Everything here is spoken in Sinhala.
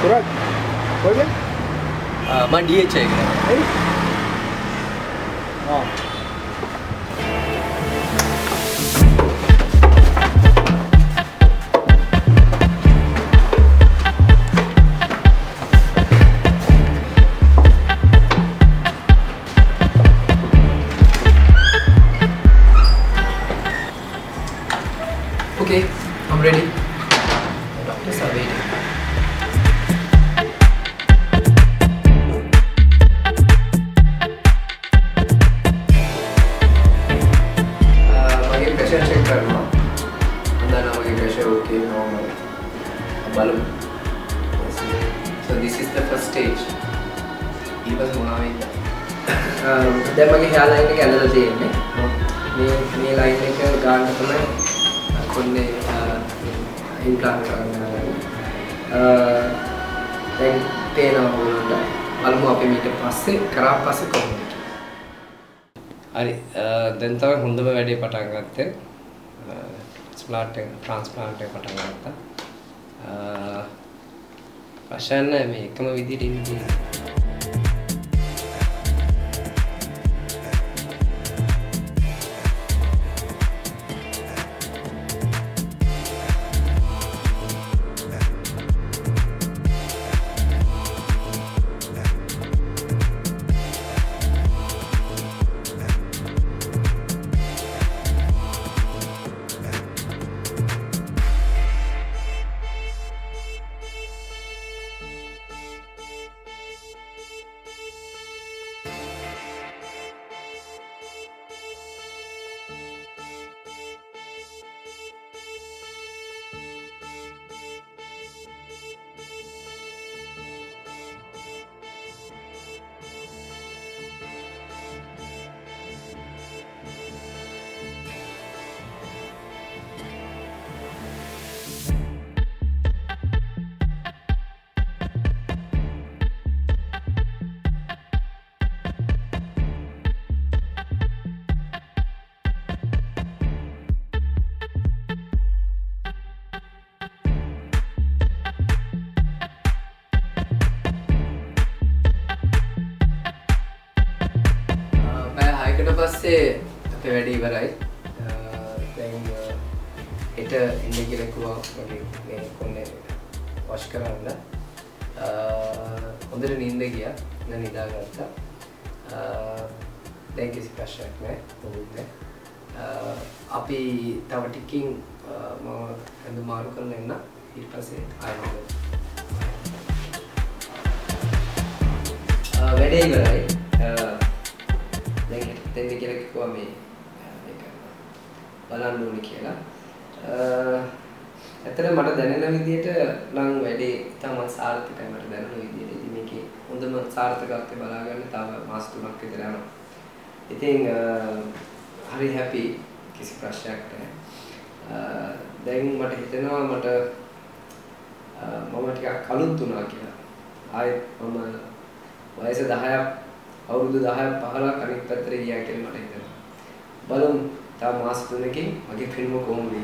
Surat. Boleh? मैं DHA Hey. Oh. Okay, I'm ready. The doctors are waiting. My pressure check करना. अंदर ना my pressure okay, normal. Balloon. So this is the first stage. Even මොනවද? දැන් මගේ hair line එක ඇඳලා තියෙන්නේ. මේ line එක ගන්න තමයි කොන්නේ implant කරන්න. දැන් පේනවා මොනවද? බලමු අපි ඊට පස්සේ කරා පස්සේ කොහොමද? හරි දැන් තමයි හොඳම වැඩේ පටන් ගත්තේ. transplant එක පටන් ගත්තා. ප්‍රශ්න මේ එකම විදිහට ඉන්නේ. ඊට පස්සේ අපේ වැඩේ ඉවරයි. දැන් හෙට එන්න කියලා කිව්වා මගේ මේ කොන්නේ වොෂ් කරන්න. හොඳට නිින්ද ගියා. දැන් නිදාගත්තා. දැන් කිසි ප්‍රශ්නයක් නැහැ. මොකුත් නැහැ. අපි තව ටිකකින් මම හඳු මාරු කරලා එන්න. ඊට පස්සේ ආයෙත් වැඩේ ඉවරයි. දැන් දෙන්න කියලා කිව්වා මේ ඒක බලන්න ඕනේ කියලා. ඇත්තට මට දැනෙන විදිහට නම් වැඩේ තමයි සාර්ථකයි මට දැනෙන විදිහට. ඉතින් මේකේ හොඳම සාර්ථකත්වය බලා ගන්න තව මාස 3ක් විතර යනවා. ඉතින් හරි හැපි කිසි ප්‍රශ්නයක් නැහැ. දැන් මට හිතෙනවා මට මම ටිකක් කලුත් වුණා කියලා. ආයෙත් මම වයස 10ක් අවුරුදු 10ක් 15ක් අනිත් පැත්තට ගියා කියලා මට හිතෙනවා. බලමු තව මාස 3කින් මගේ පෙනුම කොහොමද